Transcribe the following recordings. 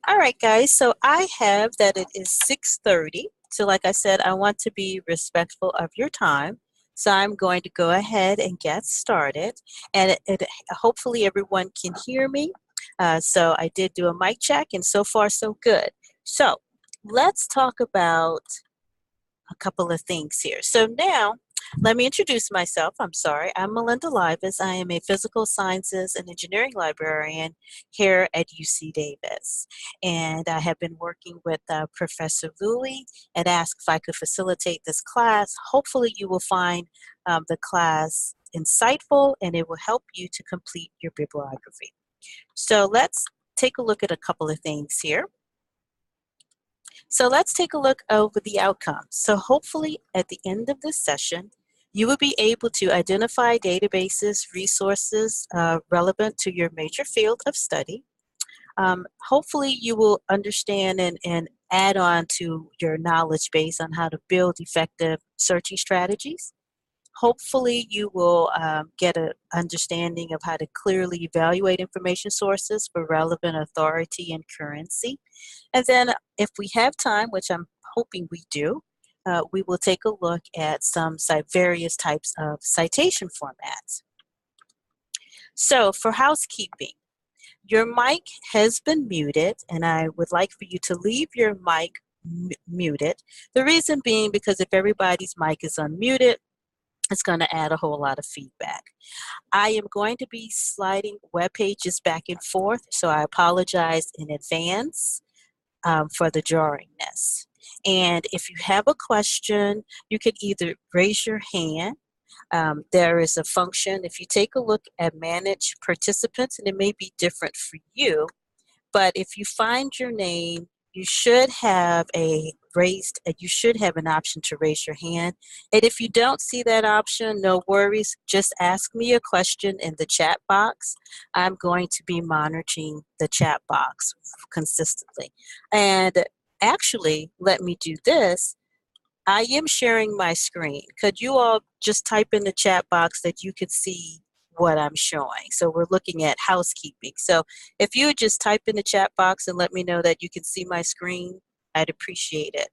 All right, guys, so I have that it is 6:30. So like I said, I want to be respectful of your time. So I'm going to go ahead and get started. And hopefully everyone can hear me. So I did do a mic check, and so far so good. So let's talk about a couple of things here. So now, let me introduce myself. I'm sorry. I'm Melinda Livas. I am a physical sciences and engineering librarian here at UC Davis. And I have been working with Professor Louie and asked if I could facilitate this class. Hopefully you will find the class insightful and it will help you to complete your bibliography. So let's take a look at a couple of things here. So let's take a look over the outcomes. So hopefully at the end of this session, you will be able to identify databases, resources relevant to your major field of study. Hopefully you will understand and add on to your knowledge base on how to build effective searching strategies. Hopefully you will get an understanding of how to clearly evaluate information sources for relevant authority and currency. And then if we have time, which I'm hoping we do, we will take a look at some various types of citation formats. So for housekeeping, your mic has been muted, and I would like for you to leave your mic muted. The reason being because if everybody's mic is unmuted, it's going to add a whole lot of feedback. I am going to be sliding web pages back and forth, so I apologize in advance for the jarringness. And if you have a question, you can either raise your hand. There is a function, if you take a look at Manage Participants, and it may be different for you, but if you find your name, you should have you should have an option to raise your hand. And if you don't see that option, no worries. Just ask me a question in the chat box. I'm going to be monitoring the chat box consistently. And actually, let me do this. I am sharing my screen. Could you all just type in the chat box that you could see what I'm showing? So we're looking at housekeeping. So if you would just type in the chat box and let me know that you can see my screen, I'd appreciate it.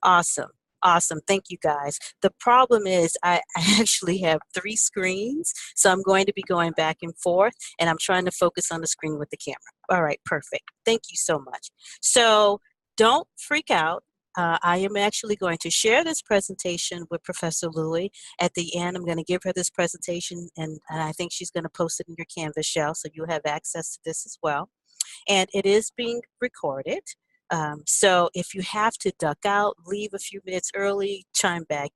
Awesome. Awesome. Thank you, guys. The problem is I actually have 3 screens, so I'm going to be going back and forth, and I'm trying to focus on the screen with the camera. All right, perfect. Thank you so much. So don't freak out. I am actually going to share this presentation with Professor Louie. At the end, I'm going to give her this presentation, and I think she's going to post it in your Canvas shell, so you'll have access to this as well. And it is being recorded. So if you have to duck out, leave a few minutes early, chime back,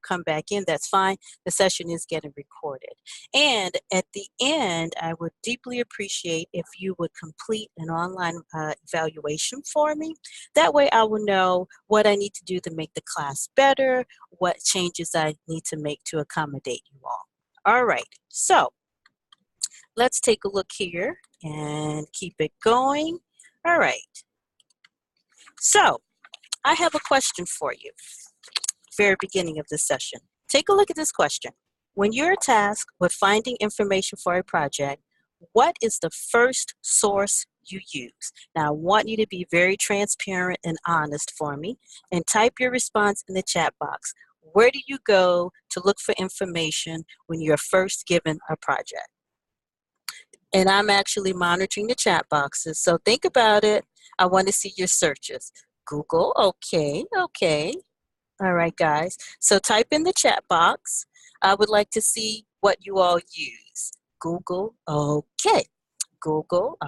come back in, that's fine. The session is getting recorded. And at the end, I would deeply appreciate if you would complete an online evaluation for me. That way I will know what I need to do to make the class better, what changes I need to make to accommodate you all. All right, so let's take a look here and keep it going. All right. So, I have a question for you, very beginning of this session. Take a look at this question. When you're tasked with finding information for a project, what is the first source you use? Now, I want you to be very transparent and honest for me, and type your response in the chat box. Where do you go to look for information when you're first given a project? And I'm actually monitoring the chat boxes, so think about it. I want to see your searches. Google, okay. All right, guys. So type in the chat box. I would like to see what you all use. Google, okay. Google,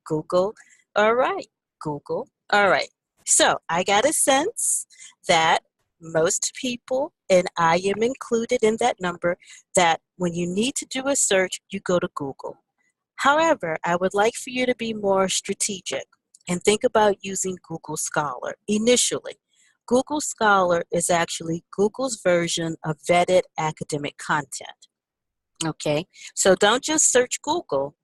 Google, all right. Google, all right. So I got a sense that most people, and I am included in that number, that when you need to do a search, you go to Google. However, I would like for you to be more strategic and think about using Google Scholar initially. Google Scholar is actually Google's version of vetted academic content. Okay, so don't just search Google,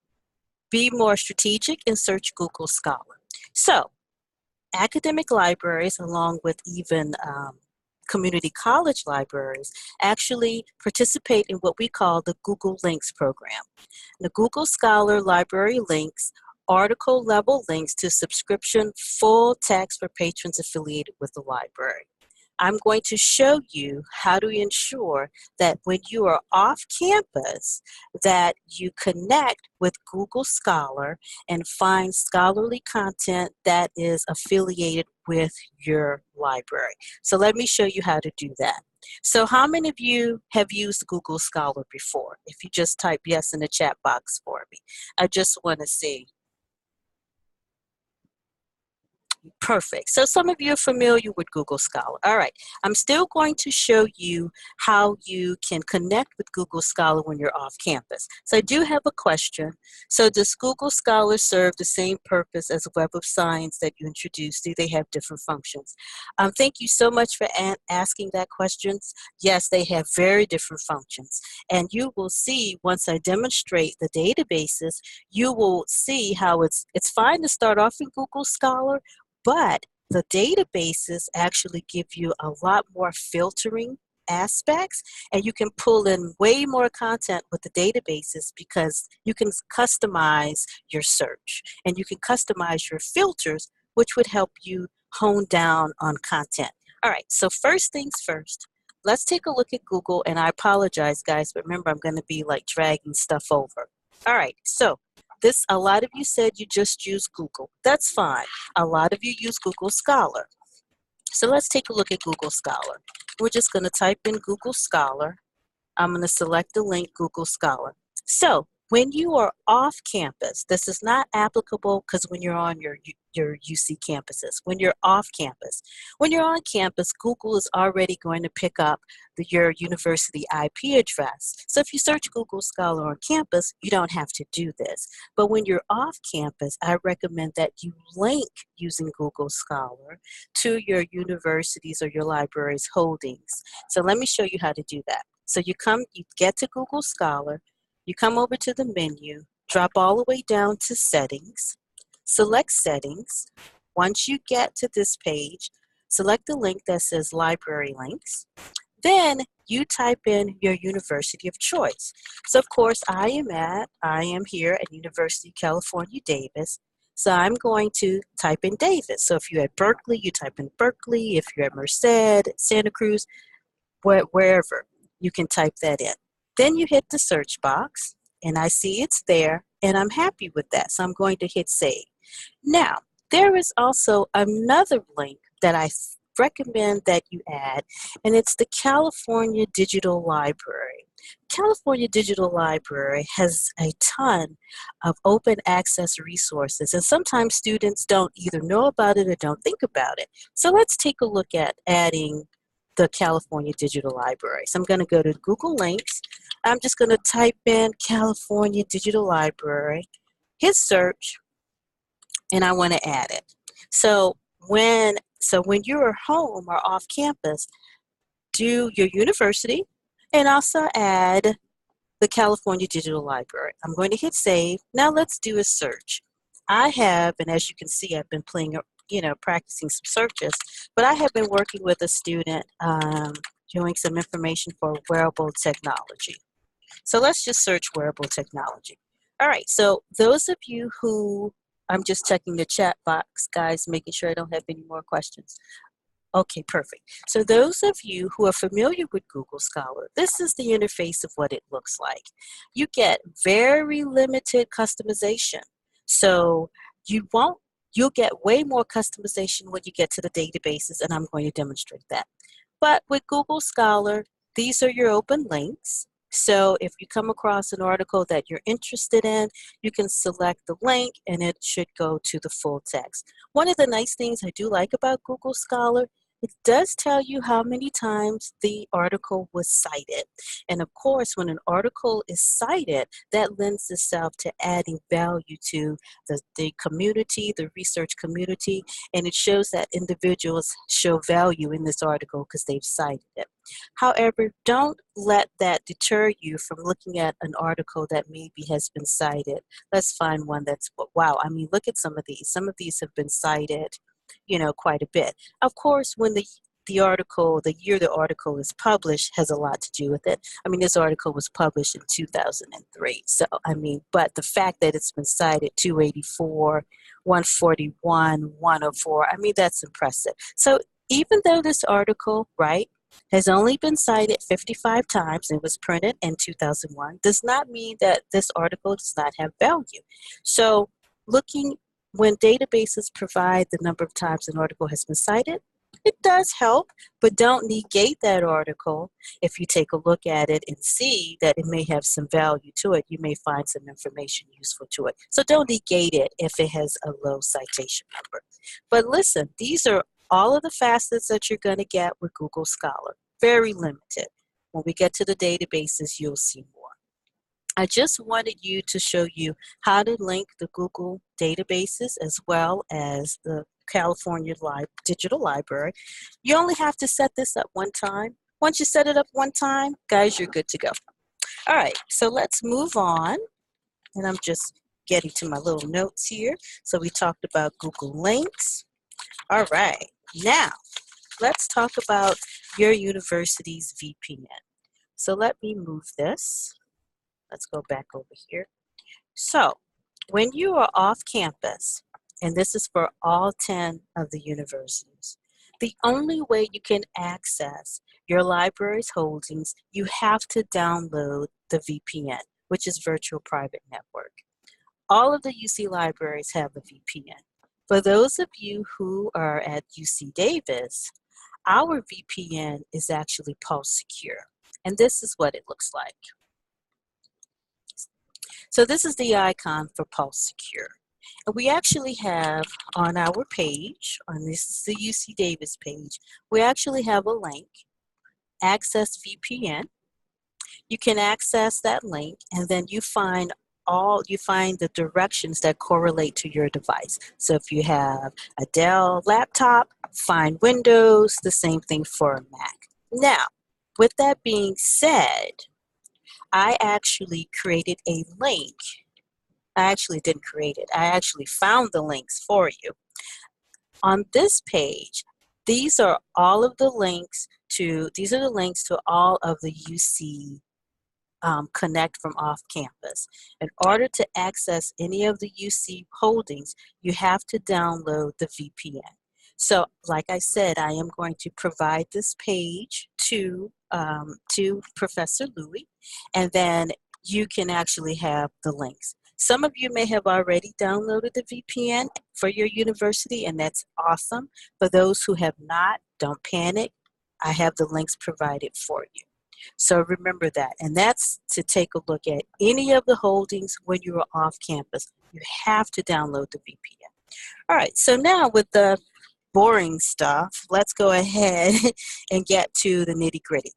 be more strategic and search Google Scholar. So, academic libraries, along with even community college libraries, actually participate in what we call the Google Links program. The Google Scholar library links article level links to subscription full text for patrons affiliated with the library. I'm going to show you how to ensure that when you are off campus, that you connect with Google Scholar and find scholarly content that is affiliated with your library. So let me show you how to do that. So how many of you have used Google Scholar before? If you just type yes in the chat box for me. I just want to see. Perfect. So some of you are familiar with Google Scholar. All right. I'm still going to show you how you can connect with Google Scholar when you're off campus. So I do have a question. So does Google Scholar serve the same purpose as Web of Science that you introduced? Do they have different functions? Thank you so much for asking that question. Yes, they have very different functions. And you will see once I demonstrate the databases, you will see how it's fine to start off in Google Scholar, but the databases actually give you a lot more filtering aspects, and you can pull in way more content with the databases because you can customize your search and you can customize your filters, which would help you hone down on content. All right, so first things first, let's take a look at Google, and I apologize, guys, but remember, I'm going to be like dragging stuff over. All right, so a lot of you said you just use Google. That's fine. A lot of you use Google Scholar. So let's take a look at Google Scholar. We're just going to type in Google Scholar. I'm going to select the link Google Scholar. So when you are off campus, this is not applicable because when you're on your UC campuses, when you're off campus. When you're on campus, Google is already going to pick up your university IP address. So if you search Google Scholar on campus, you don't have to do this. But when you're off campus, I recommend that you link using Google Scholar to your universities or your library's holdings. So let me show you how to do that. So you get to Google Scholar, you come over to the menu, drop all the way down to Settings, select Settings. Once you get to this page, select the link that says Library Links. Then you type in your university of choice. So of course I am here at University of California, Davis. So I'm going to type in Davis. So if you're at Berkeley, you type in Berkeley. If you're at Merced, Santa Cruz, wherever, you can type that in. Then you hit the search box, and I see it's there, and I'm happy with that. So I'm going to hit save. Now, there is also another link that I recommend that you add, and it's the California Digital Library. California Digital Library has a ton of open access resources, and sometimes students don't either know about it or don't think about it. So let's take a look at adding the California Digital Library. So I'm going to go to Google Links. I'm just going to type in California Digital Library, hit search, and I want to add it. So when you're home or off campus, do your university and also add the California Digital Library. I'm going to hit save. Now let's do a search. I have, and as you can see, I've been practicing some searches, but I have been working with a student doing some information for wearable technology. So let's just search wearable technology. All right, so those of you who, I'm just checking the chat box, guys, making sure I don't have any more questions. Okay, perfect. So those of you who are familiar with Google Scholar, this is the interface of what it looks like. You get very limited customization. So you'll get way more customization when you get to the databases, and I'm going to demonstrate that. But with Google Scholar, these are your open links. So if you come across an article that you're interested in, you can select the link and it should go to the full text. One of the nice things I do like about Google Scholar, it does tell you how many times the article was cited. And of course, when an article is cited, that lends itself to adding value to the community, the research community, and it shows that individuals show value in this article because they've cited it. However, don't let that deter you from looking at an article that maybe has been cited. Let's find one that's, wow, I mean, look at some of these. Some of these have been cited, quite a bit. Of course, when the article, the year the article is published has a lot to do with it. I mean, this article was published in 2003. So, I mean, but the fact that it's been cited 284, 141, 104, I mean, that's impressive. So even though this article, right, has only been cited 55 times and was printed in 2001, does not mean that this article does not have value. So looking when databases provide the number of times an article has been cited, it does help, but don't negate that article. If you take a look at it and see that it may have some value to it, you may find some information useful to it. So don't negate it if it has a low citation number. But listen, these are all of the facets that you're going to get with Google Scholar. Very limited. When we get to the databases, you'll see more. I just wanted you to show you how to link the Google databases as well as the California Digital Library. You only have to set this up one time. Once you set it up one time, guys, you're good to go. All right, so let's move on. And I'm just getting to my little notes here. So we talked about Google Links. All right, now let's talk about your university's VPN. So let me move this. Let's go back over here. So when you are off campus, and this is for all 10 of the universities, the only way you can access your library's holdings, you have to download the VPN, which is Virtual Private Network. All of the UC libraries have a VPN. For those of you who are at UC Davis, our VPN is actually Pulse Secure, and this is what it looks like. So this is the icon for Pulse Secure. And we actually have on our page, on this is the UC Davis page, we actually have a link, Access VPN. You can access that link and then you find the directions that correlate to your device. So if you have a Dell laptop, find Windows, the same thing for a Mac. Now, with that being said, I actually created a link. I actually didn't create it. I actually found the links for you. On this page, these are all of the links to, these are the links to all of the UC Connect from off campus. In order to access any of the UC holdings, you have to download the VPN. So like I said, I am going to provide this page to Professor Louie, and then you can actually have the links. Some of you may have already downloaded the VPN for your university, and that's awesome. For those who have not, don't panic. I have the links provided for you. So remember that, and that's to take a look at any of the holdings when you are off campus. You have to download the VPN. All right, so now with the boring stuff, let's go ahead and get to the nitty-gritty.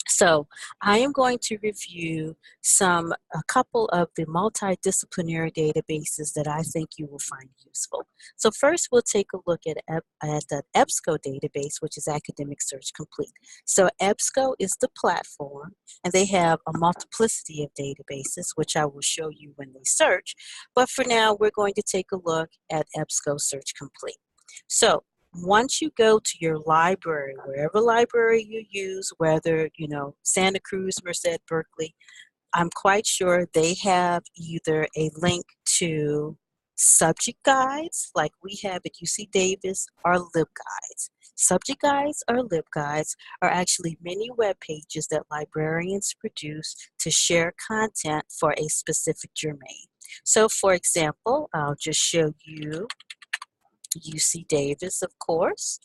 So I am going to review a couple of the multidisciplinary databases that I think you will find useful. So first we'll take a look at the EBSCO database, which is Academic Search Complete. So EBSCO is the platform, and they have a multiplicity of databases, which I will show you when they search. But for now, we're going to take a look at EBSCO Search Complete. So once you go to your library, wherever library you use, whether, Santa Cruz, Merced, Berkeley, I'm quite sure they have either a link to subject guides, like we have at UC Davis, or LibGuides. Subject guides or LibGuides are actually many web pages that librarians produce to share content for a specific domain. So for example, I'll just show you UC Davis, of course.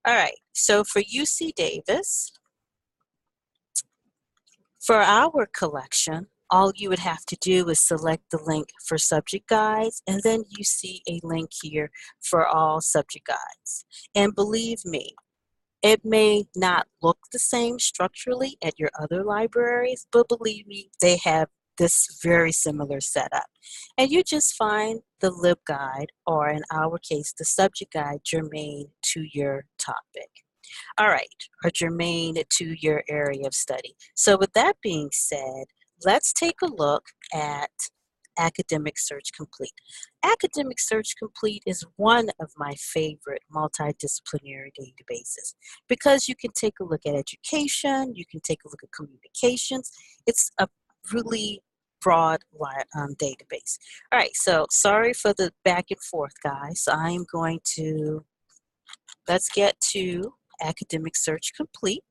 All right, so for UC Davis, for our collection, all you would have to do is select the link for subject guides, and then you see a link here for all subject guides. And believe me, it may not look the same structurally at your other libraries, but believe me, they have this very similar setup. And you just find the LibGuide, or in our case, the subject guide germane to your topic. All right, or germane to your area of study. So with that being said, let's take a look at Academic Search Complete. Academic Search Complete is one of my favorite multidisciplinary databases because you can take a look at education, you can take a look at communications. It's a really broad database. All right, so sorry for the back and forth, guys. I'm going to, let's get to Academic Search Complete.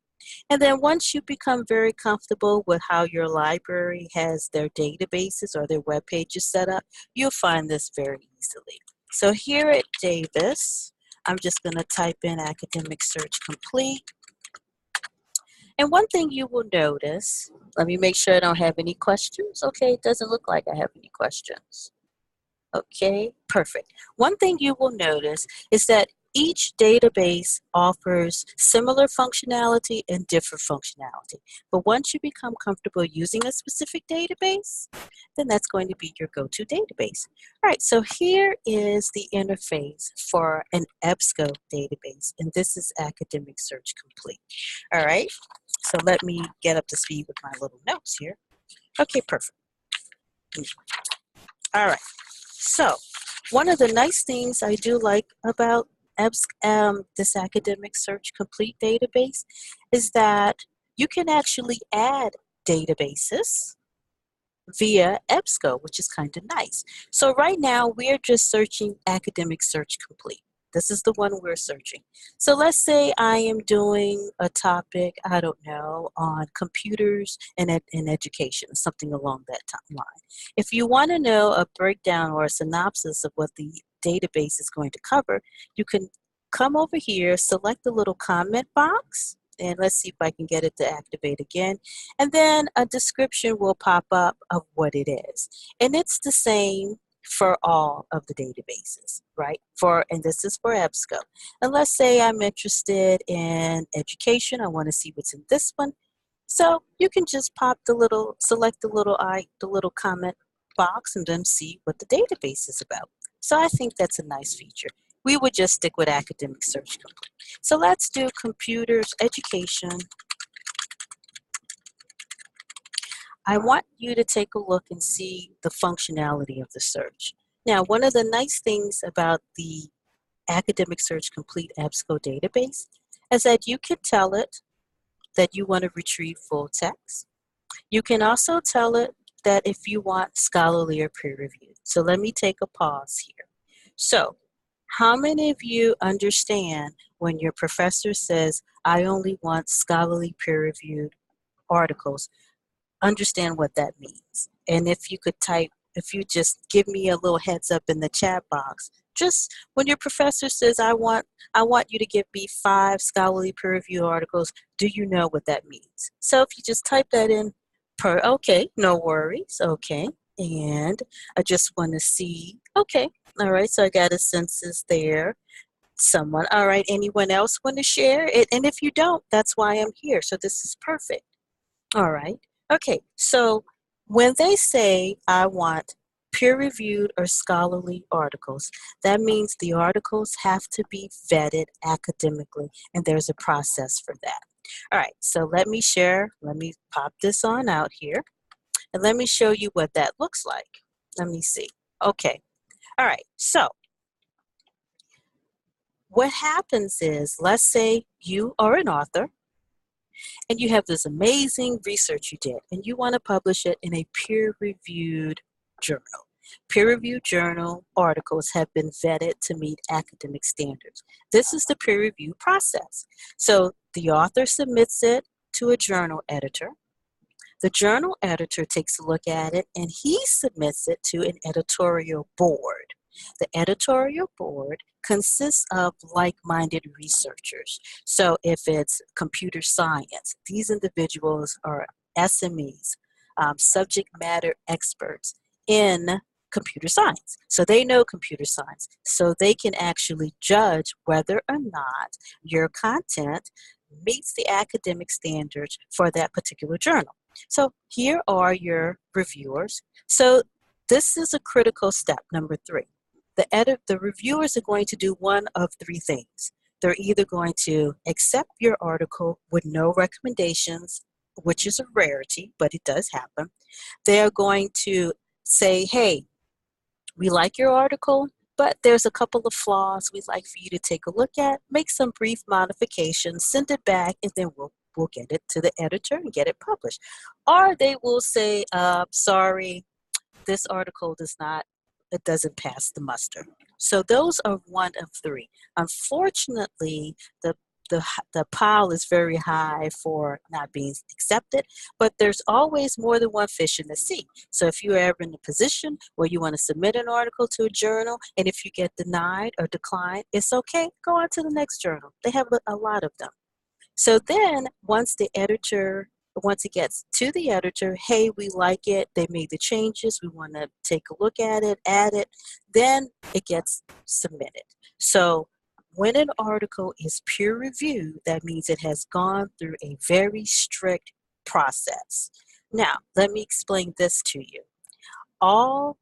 And then once you become very comfortable with how your library has their databases or their web pages set up, you'll find this very easily. So here at Davis, I'm just going to type in Academic Search Complete. And one thing you will notice, let me make sure I don't have any questions. Okay, it doesn't look like I have any questions. Okay, perfect. One thing you will notice is that each database offers similar functionality and different functionality. But once you become comfortable using a specific database, then that's going to be your go-to database. All right, so here is the interface for an EBSCO database, and this is Academic Search Complete. All right, so let me get up to speed with my little notes here. Okay, perfect. All right. So, one of the nice things I do like about this Academic Search Complete database is that you can actually add databases via EBSCO, which is kind of nice. So right now, we're just searching Academic Search Complete. This is the one we're searching. So let's say I am doing a topic, I don't know, on computers and education, something along that line. If you want to know a breakdown or a synopsis of what the database is going to cover, you can come over here, select the little comment box, and let's see if I can get it to activate again. And then a description will pop up of what it is. And it's the same for all of the databases, right? And this is for EBSCO. And let's say I'm interested in education. I want to see what's in this one. So you can just select the little comment box and then see what the database is about. So I think that's a nice feature. We would just stick with Academic Search Complete. So let's do computers, education. I want you to take a look and see the functionality of the search. Now, one of the nice things about the Academic Search Complete EBSCO database is that you can tell it that you want to retrieve full text. You can also tell it that if you want scholarly or peer reviewed. So let me take a pause here. So, how many of you understand when your professor says, I only want scholarly peer-reviewed articles, understand what that means? And if you just give me a little heads up in the chat box, just when your professor says, I want you to give me 5 scholarly peer-reviewed articles, do you know what that means? So if you just type that in okay, no worries, okay. And I just want to see, okay, all right, so I got a census there. Someone, all right, anyone else want to share it? And if you don't, that's why I'm here. So this is perfect. All right, okay, so when they say I want peer-reviewed or scholarly articles, that means the articles have to be vetted academically, and there's a process for that. All right, so let me pop this on out here, and let me show you what that looks like. Let me see. Okay, all right, so what happens is, let's say you are an author, and you have this amazing research you did, and you want to publish it in a peer-reviewed journal. Peer-reviewed journal articles have been vetted to meet academic standards. This is the peer review process. So the author submits it to a journal editor. The journal editor takes a look at it, and he submits it to an editorial board. The editorial board consists of like-minded researchers. So if it's computer science, these individuals are SMEs, subject matter experts in computer science. So they know computer science. So they can actually judge whether or not your content meets the academic standards for that particular journal. So here are your reviewers. So this is a critical step, number 3. The reviewers are going to do one of 3 things. They're either going to accept your article with no recommendations, which is a rarity, but it does happen. They are going to say, hey, we like your article, but there's a couple of flaws we'd like for you to take a look at, make some brief modifications, send it back, and then we'll get it to the editor and get it published. Or they will say, sorry, this article it doesn't pass the muster. So those are one of three. Unfortunately, the pile is very high for not being accepted, but there's always more than one fish in the sea. So if you're ever in a position where you want to submit an article to a journal, and if you get denied or declined, it's okay, go on to the next journal. They have a lot of them. So then once it gets to the editor, hey, we like it, they made the changes, we want to take a look at it, add it, then it gets submitted. So when an article is peer reviewed, that means it has gone through a very strict process. Now, let me explain this to you. All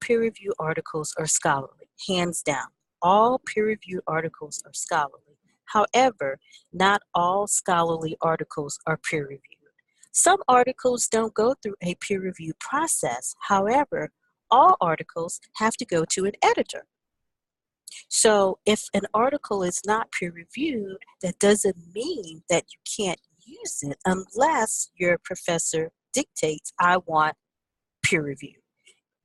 peer review articles are scholarly, hands down. All peer reviewed articles are scholarly. However, not all scholarly articles are peer reviewed. Some articles don't go through a peer review process. However, all articles have to go to an editor. So if an article is not peer reviewed, that doesn't mean that you can't use it unless your professor dictates, I want peer review.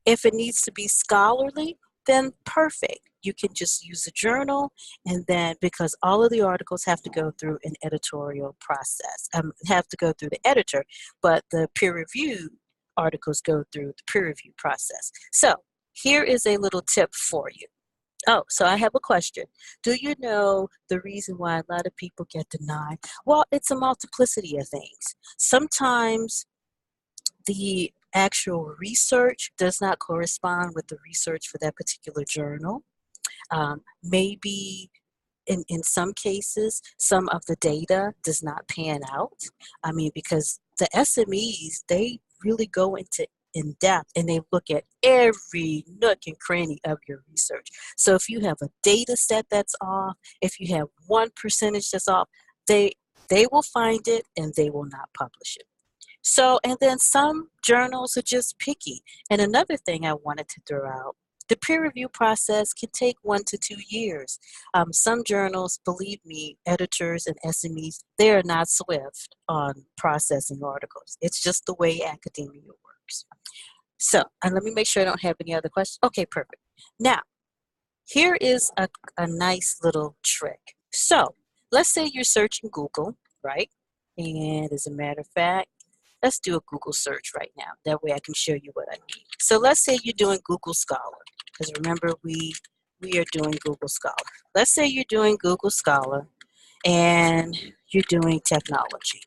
If it needs to be scholarly, then perfect. You can just use a journal, and then because all of the articles have to go through an editorial process, have to go through the editor, but the peer-reviewed articles go through the peer review process. So here is a little tip for you. Oh, so I have a question. Do you know the reason why a lot of people get denied? Well, it's a multiplicity of things. Sometimes the actual research does not correspond with the research for that particular journal. Maybe in some cases, some of the data does not pan out. I mean, because the SMEs, they really go into in depth and they look at every nook and cranny of your research. So if you have a data set that's off, if you have 1% that's off, they will find it and they will not publish it. So, and then some journals are just picky. And another thing I wanted to throw out, the peer review process can take 1 to 2 years. Some journals, believe me, editors and SMEs, they are not swift on processing articles. It's just the way academia works. So, and let me make sure I don't have any other questions. Okay, perfect. Now, here is a nice little trick. So, let's say you're searching Google, right? And as a matter of fact, let's do a Google search right now. That way I can show you what I mean. So let's say you're doing Google Scholar, because remember we are doing Google Scholar. Let's say you're doing Google Scholar and you're doing technology.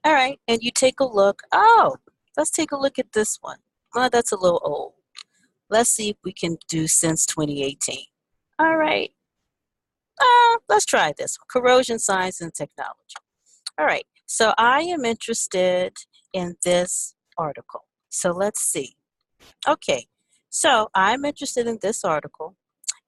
All right, and you take a look. Oh, let's take a look at this one. Well, that's a little old. Let's see if we can do since 2018. All right, let's try this one. Corrosion Science and Technology. All right, so I am interested in this article. So let's see. Okay, so I'm interested in this article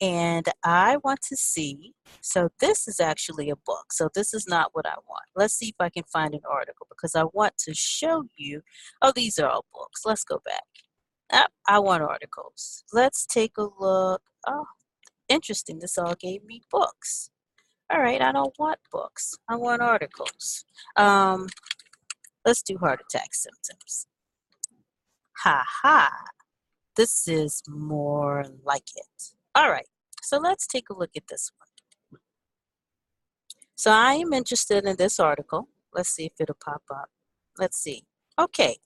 and I want to see, so this is actually a book. So this is not what I want. Let's see if I can find an article because I want to show you, oh, these are all books. Let's go back. I want articles. Let's take a look. Oh, interesting. This all gave me books. All right, I don't want books. I want articles. Let's do heart attack symptoms. Ha ha. This is more like it. All right, so let's take a look at this one. So I am interested in this article. Let's see if it'll pop up. Let's see. Okay,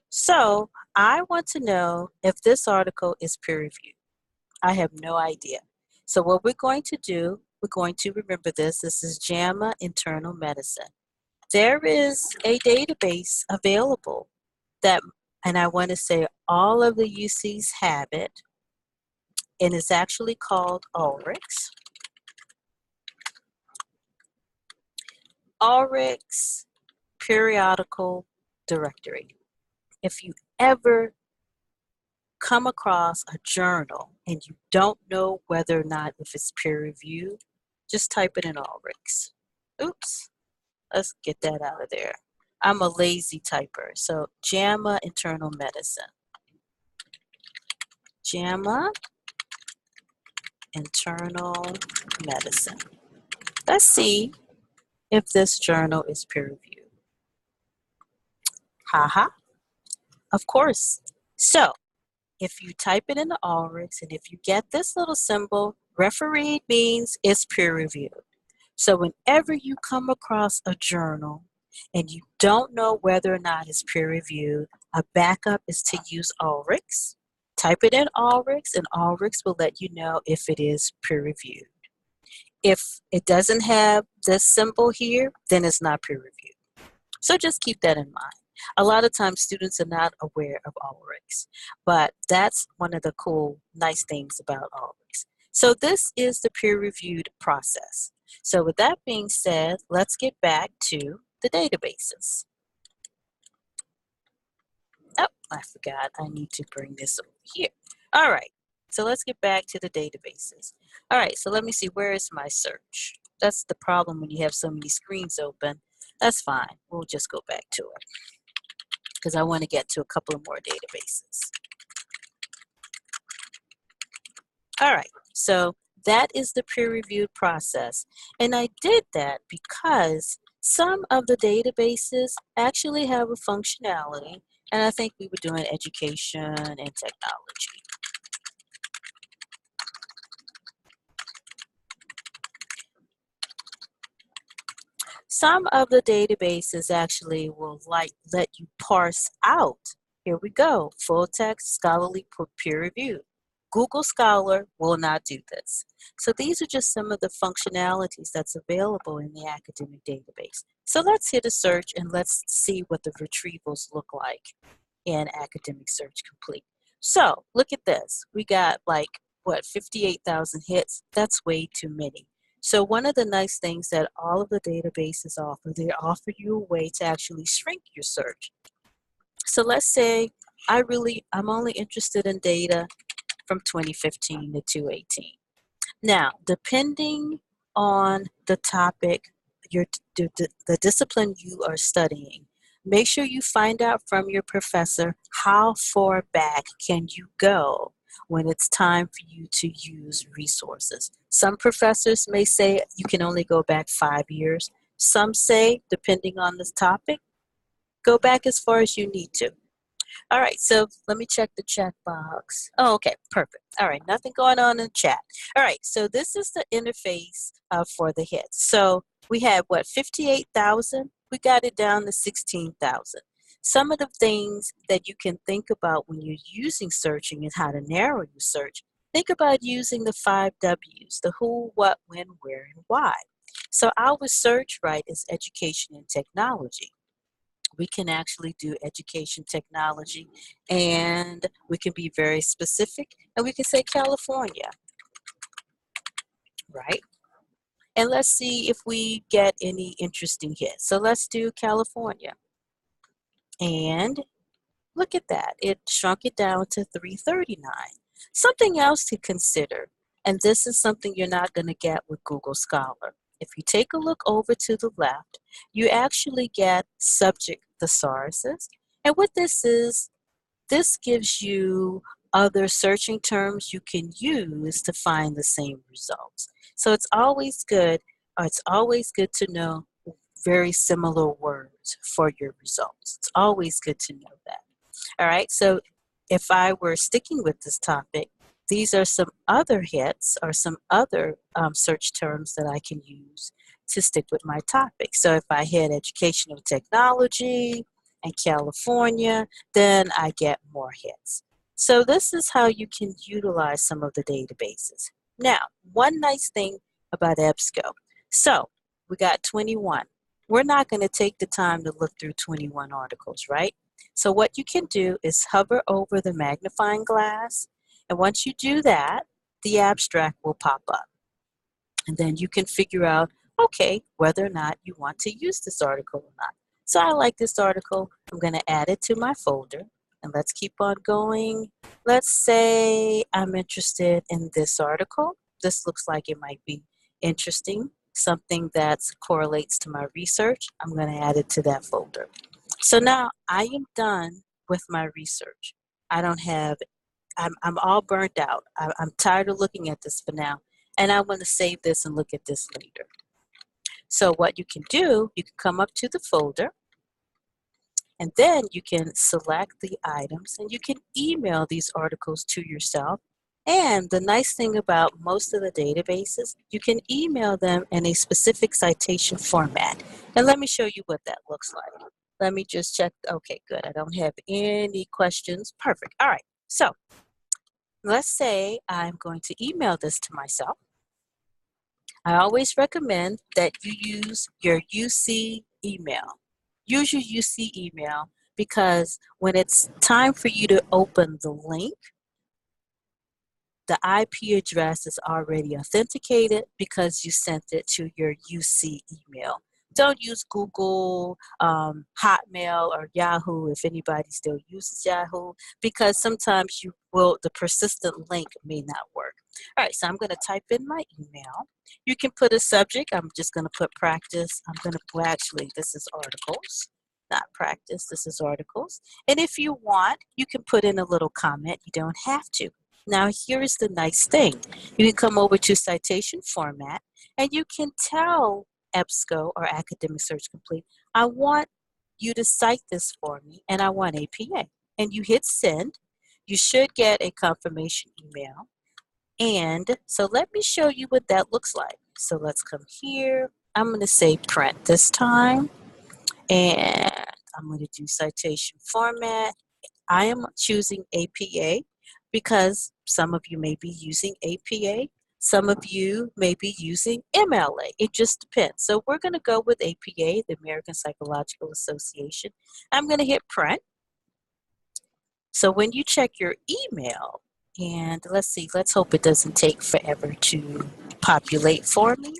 so I want to know if this article is peer reviewed. I have no idea. So what we're going to do, we're going to remember this. This is JAMA Internal Medicine. There is a database available that, and I want to say all of the UCs have it, and it's actually called Ulrich's. Ulrich's Periodical Directory. If you ever come across a journal and you don't know whether or not if it's peer reviewed, just type it in Ulrich's. Oops. Let's get that out of there. I'm a lazy typer. So JAMA Internal Medicine. JAMA Internal Medicine. Let's see if this journal is peer-reviewed. Haha, of course. So if you type it in the Ulrichs and if you get this little symbol, refereed means it's peer-reviewed. So whenever you come across a journal and you don't know whether or not it's peer-reviewed, a backup is to use Ulrichs. Type it in Ulrichs and Ulrichs will let you know if it is peer-reviewed. If it doesn't have this symbol here, then it's not peer-reviewed. So just keep that in mind. A lot of times students are not aware of Ulrichs, but that's one of the cool, nice things about Ulrichs. So this is the peer-reviewed process. So with that being said, let's get back to the databases. Oh, I forgot. I need to bring this over here. All right. So let's get back to the databases. All right. So let me see. Where is my search? That's the problem when you have so many screens open. That's fine. We'll just go back to it because I want to get to a couple of more databases. All right. So that is the peer-reviewed process. And I did that because some of the databases actually have a functionality, and I think we were doing education and technology. Some of the databases actually will let you parse out. Here we go, full text, scholarly, peer reviewed. Google Scholar will not do this. So these are just some of the functionalities that's available in the academic database. So let's hit a search and let's see what the retrievals look like in Academic Search Complete. So look at this. We got like, what, 58,000 hits? That's way too many. So one of the nice things that all of the databases offer, they offer you a way to actually shrink your search. So let's say I'm only interested in data from 2015 to 2018. Now, depending on the topic, the discipline you are studying, make sure you find out from your professor how far back can you go when it's time for you to use resources. Some professors may say you can only go back 5 years. Some say, depending on this topic, go back as far as you need to. All right, so let me check the chat box. Oh, okay, perfect. All right, nothing going on in the chat. All right, so this is the interface for the hits. So we had, what, 58,000? We got it down to 16,000. Some of the things that you can think about when you're using searching and how to narrow your search, think about using the 5 W's, the who, what, when, where, and why. So our search, right, is education and technology. We can actually do education technology, and we can be very specific, and we can say California, right? And let's see if we get any interesting hits. So let's do California. And look at that. It shrunk it down to 339. Something else to consider, and this is something you're not going to get with Google Scholar. If you take a look over to the left, you actually get subject thesauruses. And what this is, this gives you other searching terms you can use to find the same results. So it's always good to know very similar words for your results. It's always good to know that. All right, so if I were sticking with this topic, these are some other hits or some other search terms that I can use to stick with my topic. So if I hit educational technology and California, then I get more hits. So this is how you can utilize some of the databases. Now, one nice thing about EBSCO. So we got 21. We're not going to take the time to look through 21 articles, right? So what you can do is hover over the magnifying glass, and once you do that, the abstract will pop up. And then you can figure out, okay, whether or not you want to use this article or not. So I like this article. I'm going to add it to my folder, and let's keep on going. Let's say I'm interested in this article. This looks like it might be interesting. something that correlates to my research, I'm going to add it to that folder. So now I am done with my research. I don't have, I'm all burnt out. I'm tired of looking at this for now, and I want to save this and look at this later. So what you can do, you can come up to the folder, and then you can select the items and you can email these articles to yourself. And the nice thing about most of the databases, you can email them in a specific citation format. And let me show you what that looks like. Let me just check. Okay, good. I don't have any questions. Perfect. All right. So let's say I'm going to email this to myself. I always recommend that you use your UC email. Use your UC email because when it's time for you to open the link, the IP address is already authenticated because you sent it to your UC email. Don't use Google, Hotmail, or Yahoo if anybody still uses Yahoo, because sometimes the persistent link may not work. All right, so I'm going to type in my email. You can put a subject. I'm just going to put practice. Well, actually, this is articles, not practice. This is articles. And if you want, you can put in a little comment. You don't have to. Now, here's the nice thing. You can come over to citation format, and you can tell EBSCO or Academic Search Complete, I want you to cite this for me, and I want APA. And you hit send. You should get a confirmation email. And so let me show you what that looks like. So let's come here. I'm going to say print this time. And I'm going to do citation format. I am choosing APA because some of you may be using APA. Some of you may be using MLA. It just depends. So we're going to go with APA, the American Psychological Association. I'm going to hit print. So when you check your email, and let's see, let's hope it doesn't take forever to populate for me.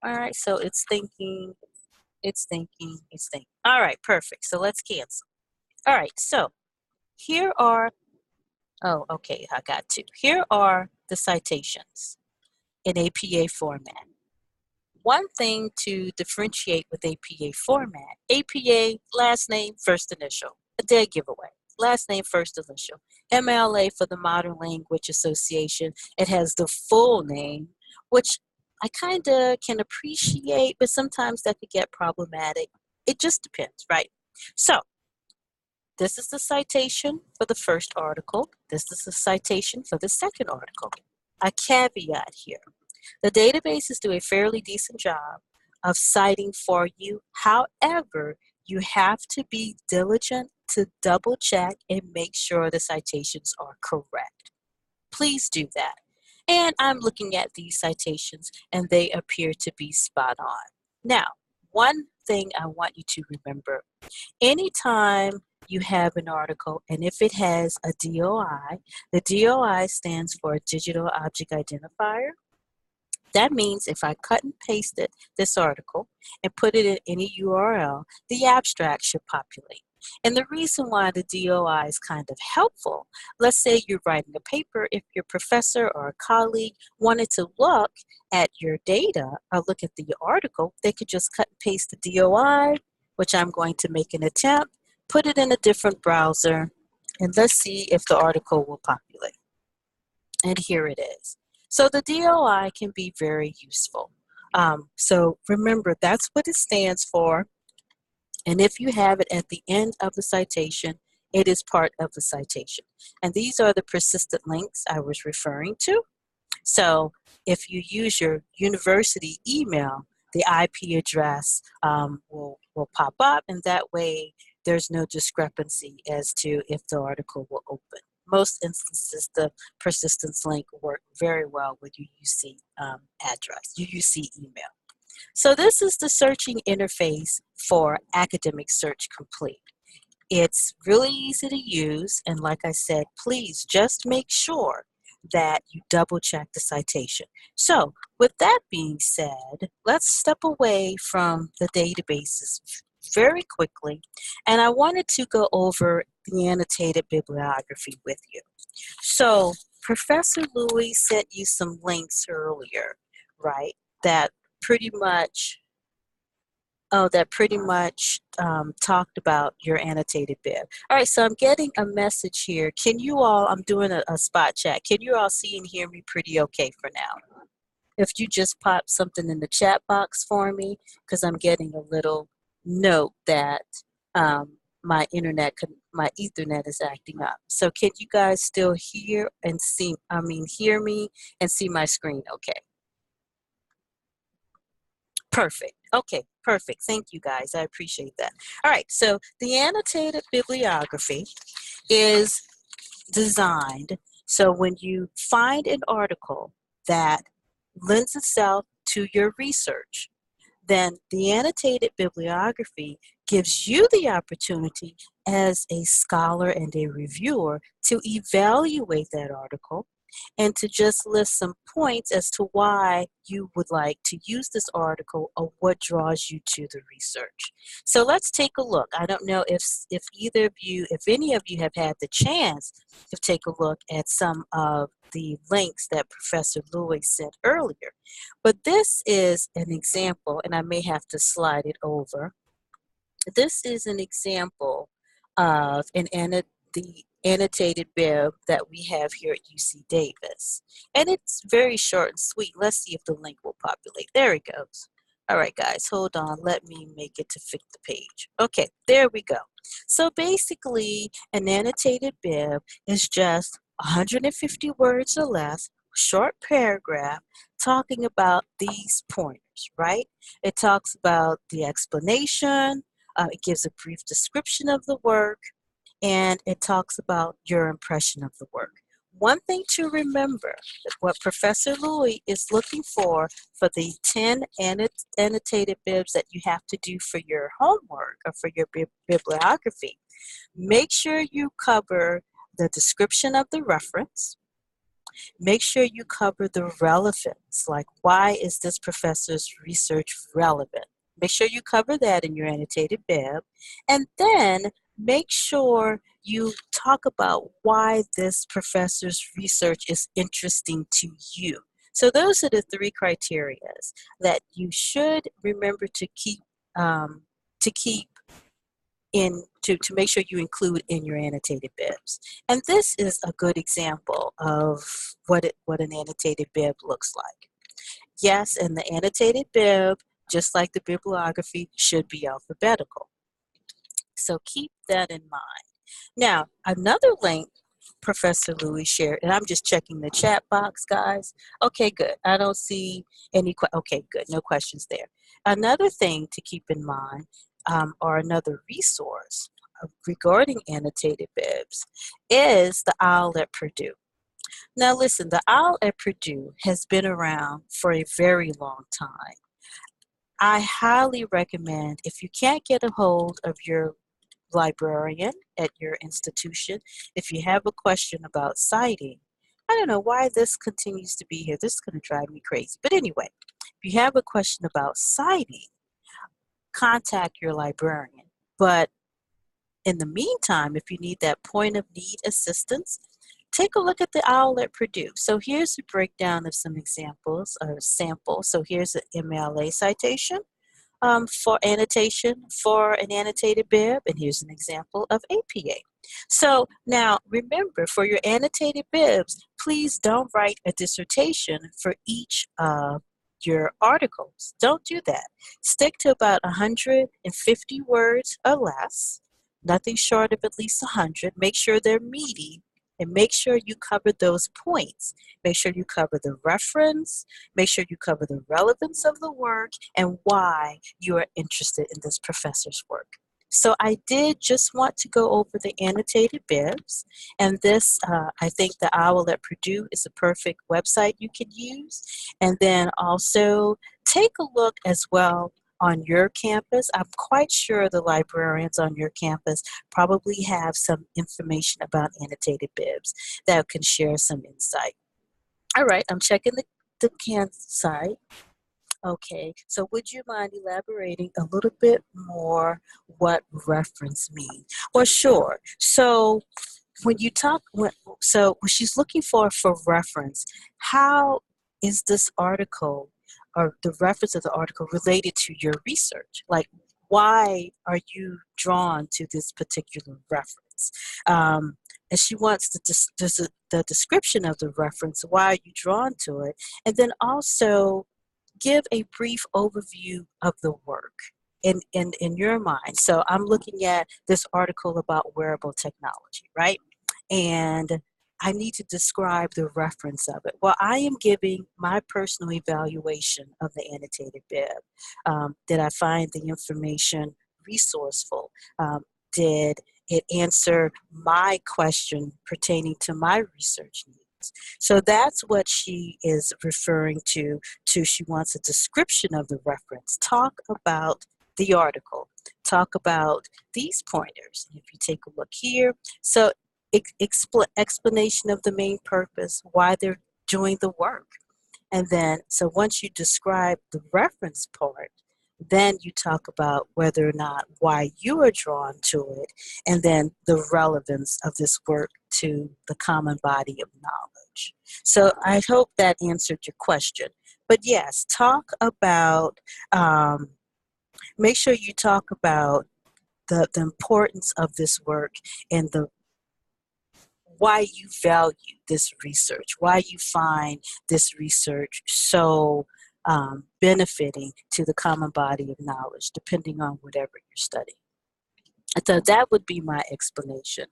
All right, so it's thinking. All right, perfect. So let's cancel. All right, so here are, oh, okay, I got two. Here are the citations in APA format. One thing to differentiate with APA format, APA, last name, first initial, a dead giveaway. Last name, first initial. MLA for the Modern Language Association, it has the full name, which I kind of can appreciate, but sometimes that could get problematic. It just depends, right? So this is the citation for the first article. This is the citation for the second article. A caveat here. The databases do a fairly decent job of citing for you. However, you have to be diligent to double check and make sure the citations are correct. Please do that. And I'm looking at these citations and they appear to be spot on. Now, one thing I want you to remember, anytime you have an article and if it has a DOI, the DOI stands for Digital Object Identifier. That means if I cut and pasted this article and put it in any URL, the abstract should populate. And the reason why the DOI is kind of helpful, let's say you're writing a paper, if your professor or a colleague wanted to look at your data or look at the article, they could just cut and paste the DOI, which I'm going to make an attempt, put it in a different browser, and let's see if the article will populate. And here it is. So the DOI can be very useful. So remember, that's what it stands for. And if you have it at the end of the citation, it is part of the citation. And these are the persistent links I was referring to. So if you use your university email, the IP address will pop up, and that way there's no discrepancy as to if the article will open. Most instances, the persistence link work very well with your UC address, your UC email. So this is the searching interface for Academic Search Complete. It's really easy to use, and like I said, please just make sure that you double check the citation. So with that being said, let's step away from the databases very quickly, and I wanted to go over the annotated bibliography with you. So Professor Louis sent you some links earlier, right, that pretty much talked about your annotated bib. All right, so I'm getting a message here. Can you all, I'm doing a spot check. Can you all see and hear me pretty okay for now? If you just pop something in the chat box for me, because I'm getting a little note that my my Ethernet is acting up. So can you guys still hear and see, hear me and see my screen okay? Perfect. Okay, perfect. Thank you guys. I appreciate that. All right, so the annotated bibliography is designed so when you find an article that lends itself to your research, then the annotated bibliography gives you the opportunity as a scholar and a reviewer to evaluate that article and to just list some points as to why you would like to use this article or what draws you to the research. So let's take a look. I don't know if any of you have had the chance to take a look at some of the links that Professor Lewis sent earlier. But this is an example, and I may have to slide it over. This is an example of the annotated bib that we have here at UC Davis. And it's very short and sweet. Let's see if the link will populate. There it goes. All right, guys, hold on. Let me make it to fit the page. Okay, there we go. So basically, an annotated bib is just 150 words or less, short paragraph, talking about these pointers, right? It talks about the explanation, it gives a brief description of the work, and it talks about your impression of the work. One thing to remember, that what Professor Louis is looking for the 10 annotated bibs that you have to do for your homework or for your bibliography, make sure you cover the description of the reference. Make sure you cover the relevance, like why is this professor's research relevant? Make sure you cover that in your annotated bib. And then make sure you talk about why this professor's research is interesting to you. So those are the three criteria that you should remember to keep to make sure you include in your annotated bibs. And this is a good example of what an annotated bib looks like. Yes, and the annotated bib, just like the bibliography, should be alphabetical. So keep that in mind. Now, another link Professor Louis shared, and I'm just checking the chat box, guys. Okay, good. I don't see any, okay, good. No questions there. Another thing to keep in mind, or another resource regarding annotated bibs, is the OWL at Purdue. Now listen, the OWL at Purdue has been around for a very long time. I highly recommend, if you can't get a hold of your librarian at your institution, if you have a question about citing, I don't know why this continues to be here. This is going to drive me crazy. But anyway, if you have a question about citing, contact your librarian. But in the meantime, if you need that point of need assistance, take a look at the OWL at Purdue. So here's a breakdown of some examples or samples. So here's an MLA citation for annotation for an annotated bib, and here's an example of APA. So now remember, for your annotated bibs, please don't write a dissertation for each of your articles. Don't do that. Stick to about 150 words or less, nothing short of at least 100. Make sure they're meaty, and make sure you cover those points. Make sure you cover the reference, make sure you cover the relevance of the work, and why you are interested in this professor's work. So I did just want to go over the annotated bibs, and this, I think the OWL at Purdue is a perfect website you can use. And then also take a look as well on your campus. I'm quite sure the librarians on your campus probably have some information about annotated bibs that can share some insight. All right, I'm checking the site. Okay, so would you mind elaborating a little bit more what reference means? Well, sure. So when you talk, so what she's looking for reference, how is this article or the reference of the article related to your research. Like, why are you drawn to this particular reference? And she wants the description of the reference. Why are you drawn to it? And then also give a brief overview of the work in your mind. So I'm looking at this article about wearable technology, right? And I need to describe the reference of it. Well, I am giving my personal evaluation of the annotated bib. Did I find the information resourceful? Did it answer my question pertaining to my research needs? So that's what she is referring to. She wants a description of the reference. Talk about the article. Talk about these pointers. If you take a look here, so explanation of the main purpose, why they're doing the work. And then, so once you describe the reference part, then you talk about whether or not why you are drawn to it, and then the relevance of this work to the common body of knowledge. So I hope that answered your question. But yes, talk about, make sure you talk about the importance of this work and the why you value this research, why you find this research so benefiting to the common body of knowledge, depending on whatever you're studying. So that would be my explanation.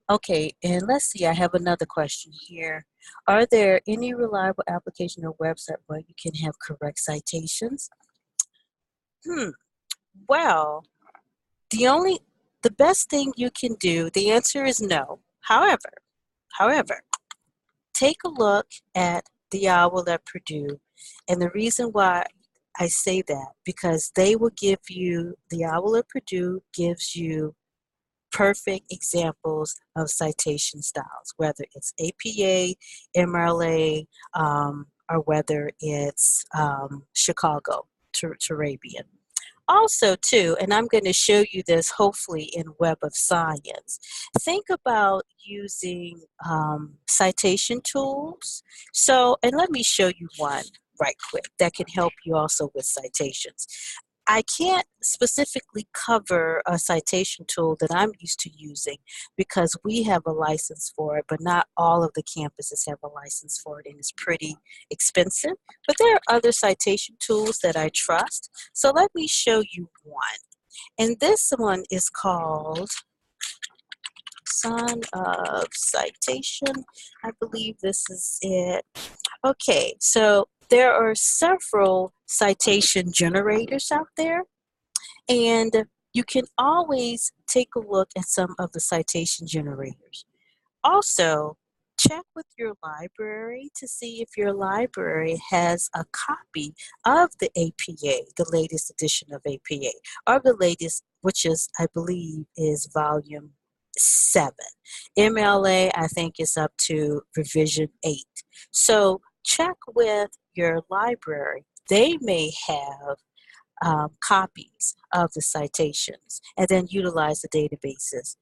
Okay, and let's see, I have another question here. Are there any reliable application or website where you can have correct citations? Well, the best thing you can do, the answer is no. However, take a look at the OWL at Purdue, and the reason why I say that, because they will give you, the OWL at Purdue gives you perfect examples of citation styles, whether it's APA, MLA, or whether it's Chicago, Turabian. Also, too, and I'm going to show you this hopefully in Web of Science, think about using citation tools. So, and let me show you one right quick that can help you also with citations. I can't specifically cover a citation tool that I'm used to using because we have a license for it, but not all of the campuses have a license for it, and it's pretty expensive. But there are other citation tools that I trust. So let me show you one. And this one is called Son of Citation. I believe this is it. Okay, so there are several citation generators out there, and you can always take a look at some of the citation generators. Also, check with your library to see if your library has a copy of the APA, the latest edition of APA, or the latest, which is, I believe, is volume 7. MLA, I think, is up to revision 8. So check with your library. They may have copies of the citations, and then utilize the databases.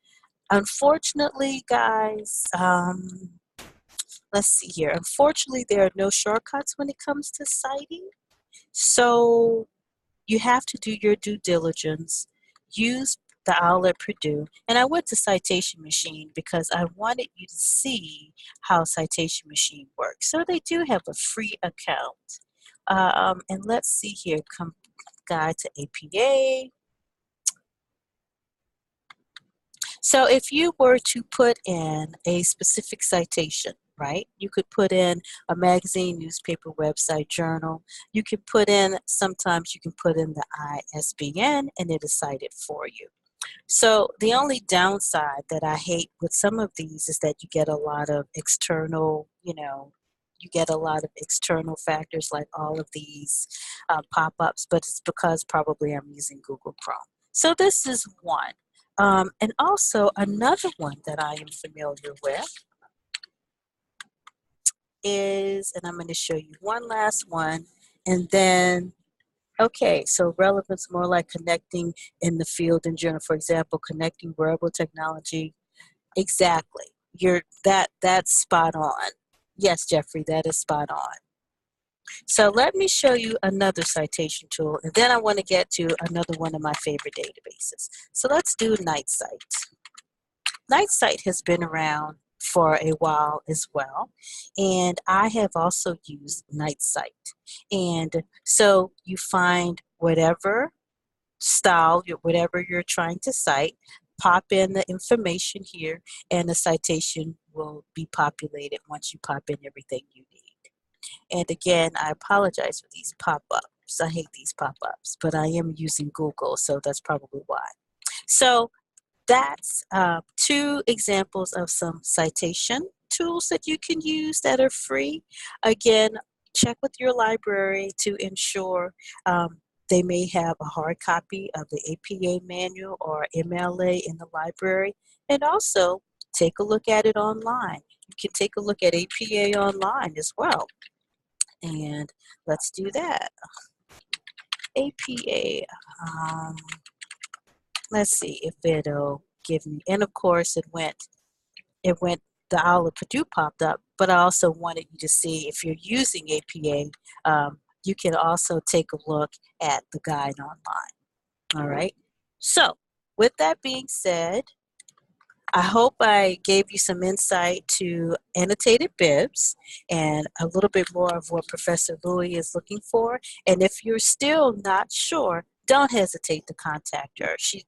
Unfortunately, guys, let's see here. Unfortunately, there are no shortcuts when it comes to citing. So you have to do your due diligence, use the OWL at Purdue. And I went to Citation Machine because I wanted you to see how Citation Machine works. So they do have a free account. And let's see here, guide to APA. So if you were to put in a specific citation, right? You could put in a magazine, newspaper, website, journal. You could put in, sometimes you can put in the ISBN and it is cited for you. So the only downside that I hate with some of these is that you get a lot of external, you get a lot of external factors like all of these pop-ups, but it's because probably I'm using Google Chrome. So this is one. And also another one that I am familiar with is, and I'm going to show you one last one, and then, okay, so relevance more like connecting in the field in general. For example, connecting wearable technology. Exactly. That's spot on. Yes, Jeffrey, that is spot on. So let me show you another citation tool, and then I want to get to another one of my favorite databases. So let's do NightSight. NightSight has been around for a while as well, and I have also used NightSight. And so you find whatever style, whatever you're trying to cite, pop in the information here, and the citation will be populated once you pop in everything you need. And again, I apologize for these pop-ups. I hate these pop-ups, but I am using Google, so that's probably why. So that's two examples of some citation tools that you can use that are free. Again, check with your library to ensure they may have a hard copy of the APA manual or MLA in the library, and also take a look at it online. You can take a look at APA online as well. And let's do that. APA. Let's see if it'll give me, and of course it went, the Owl of Purdue popped up, but I also wanted you to see if you're using APA, you can also take a look at the guide online. All right. So with that being said, I hope I gave you some insight to annotated bibs and a little bit more of what Professor Louie is looking for. And if you're still not sure, don't hesitate to contact her. She's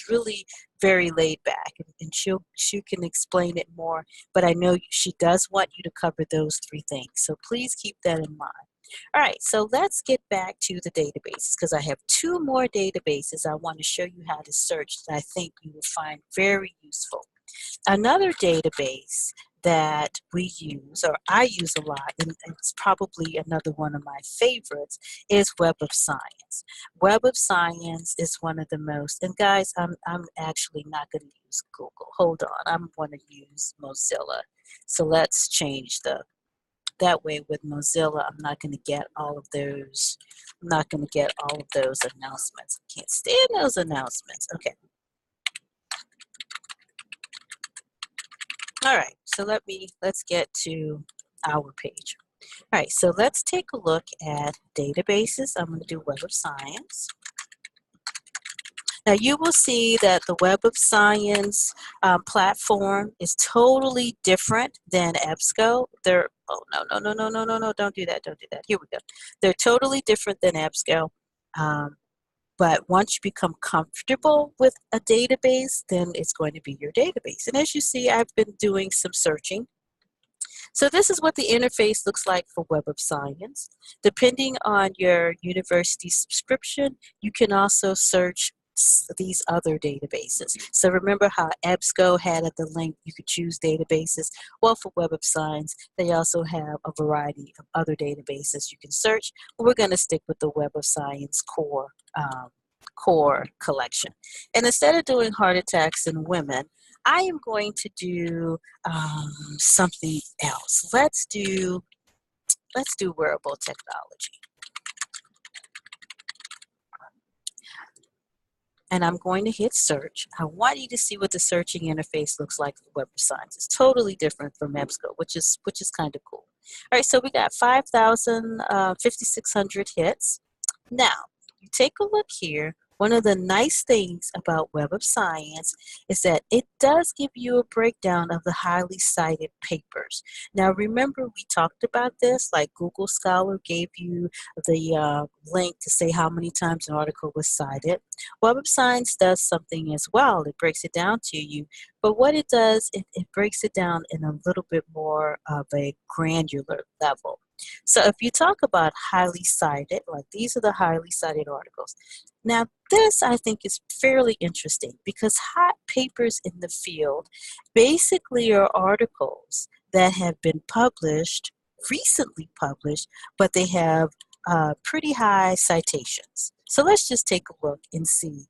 really very laid back, and she can explain it more. But I know she does want you to cover those three things. So please keep that in mind. All right, so let's get back to the databases, because I have two more databases I want to show you how to search that I think you will find very useful. Another database that we use, or I use a lot, and it's probably another one of my favorites, is Web of Science. Web of Science is one of the most, and guys, I'm actually not going to use Google. Hold on, I'm going to use Mozilla. So let's change that way with Mozilla, I'm not going to get all of those. I'm not going to get all of those announcements. I can't stand those announcements. Okay. All right. So let's get to our page. All right. So let's take a look at databases. I'm going to do Web of Science. Now you will see that the Web of Science platform is totally different than EBSCO. Oh, no, don't do that, Here we go. They're totally different than EBSCO. But once you become comfortable with a database, then it's going to be your database. And as you see, I've been doing some searching. So this is what the interface looks like for Web of Science. Depending on your university subscription, you can also search these other databases. So remember how EBSCO had at the link you could choose databases? Well, for Web of Science, they also have a variety of other databases you can search. But we're going to stick with the Web of Science core collection. And instead of doing heart attacks in women, I am going to do something else. Let's do wearable technology. And I'm going to hit search. I want you to see what the searching interface looks like for Web of Science. It's totally different from EBSCO, which is kind of cool. All right, so we got 5,600 hits. Now, you take a look here. One of the nice things about Web of Science is that it does give you a breakdown of the highly cited papers. Now, remember we talked about this, like Google Scholar gave you the link to say how many times an article was cited. Web of Science does something as well. It breaks it down to you. But what it does, it breaks it down in a little bit more of a granular level. So if you talk about highly cited, like these are the highly cited articles. Now this I think is fairly interesting because hot papers in the field basically are articles that have been published, recently published, but they have pretty high citations. So let's just take a look and see.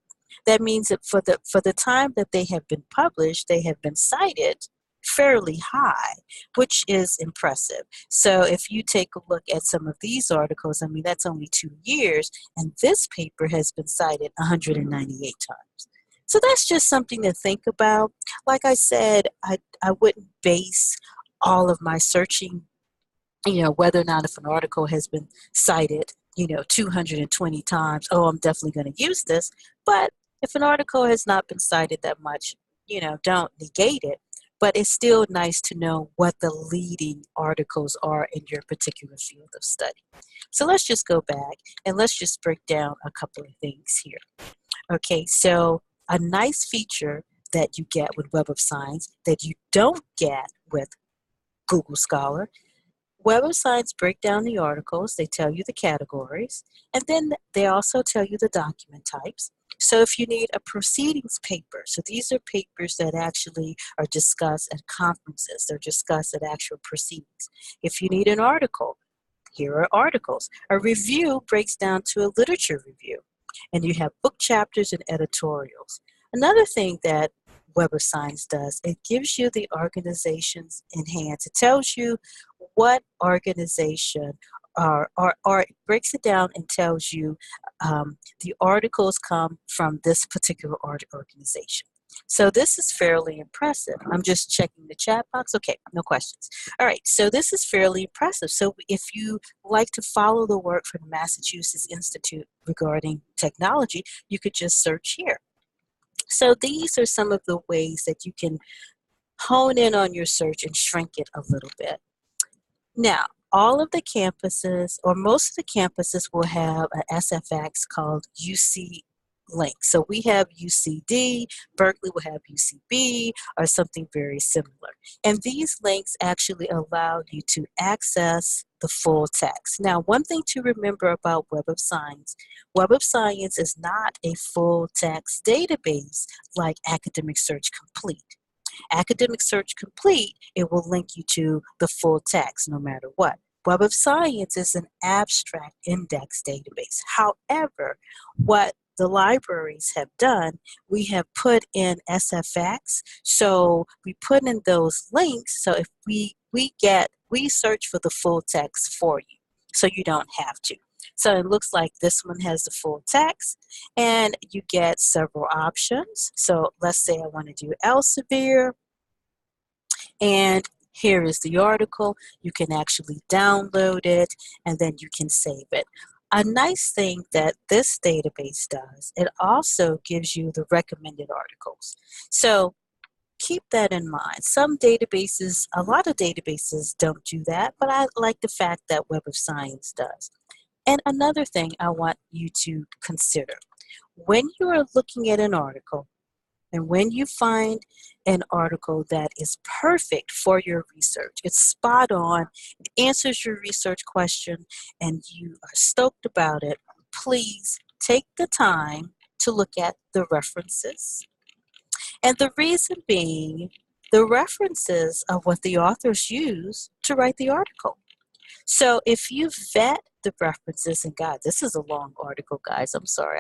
That means that for the time that they have been published, they have been cited fairly high, which is impressive. So if you take a look at some of these articles, I mean, that's only 2 years, and this paper has been cited 198 times. So that's just something to think about. Like I said, I wouldn't base all of my searching whether or not if an article has been cited, 220 times, oh, I'm definitely going to use this. But if an article has not been cited that much, don't negate it. But it's still nice to know what the leading articles are in your particular field of study. So let's just go back and let's just break down a couple of things here. Okay, so a nice feature that you get with Web of Science that you don't get with Google Scholar. Web of Science break down the articles, they tell you the categories, and then they also tell you the document types. So if you need a proceedings paper, so these are papers that actually are discussed at conferences, they're discussed at actual proceedings. If you need an article, here are articles. A review breaks down to a literature review, and you have book chapters and editorials. Another thing that Web of Science does, it gives you the organizations in hand. It tells you what organization or it breaks it down and tells you the articles come from this particular organization. So this is fairly impressive. I'm just checking the chat box. Okay, no questions. All right, so this is fairly impressive. So if you like to follow the work from the Massachusetts Institute regarding technology, you could just search here. So these are some of the ways that you can hone in on your search and shrink it a little bit. Now, all of the campuses, or most of the campuses, will have an SFX called UC link. So we have UCD, Berkeley will have UCB, or something very similar. And these links actually allow you to access the full text. Now, one thing to remember about Web of Science is not a full text database like Academic Search Complete. Academic Search Complete, it will link you to the full text no matter what. Web of Science is an abstract index database. However, what the libraries have done, we have put in SFX, so we put in those links, so if we search for the full text for you, so you don't have to. So it looks like this one has the full text, and you get several options. So let's say I want to do Elsevier, and here is the article. You can actually download it, and then you can save it. A nice thing that this database does, it also gives you the recommended articles. So keep that in mind. Some databases, a lot of databases don't do that, but I like the fact that Web of Science does. And another thing I want you to consider, when you are looking at an article, and when you find an article that is perfect for your research, it's spot on, it answers your research question, and you are stoked about it, please take the time to look at the references. And the reason being, the references are what the authors use to write the article. So if you vet the references, and God, this is a long article, guys. I'm sorry.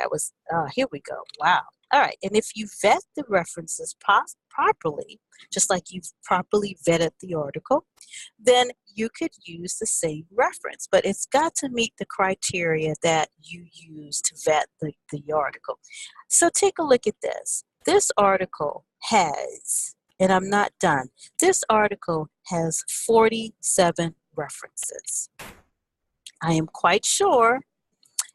Here we go. Wow. All right. And if you vet the references properly, just like you've properly vetted the article, then you could use the same reference. But it's got to meet the criteria that you use to vet the article. So take a look at this. This article has, and I'm not done, this article has 47 references. I am quite sure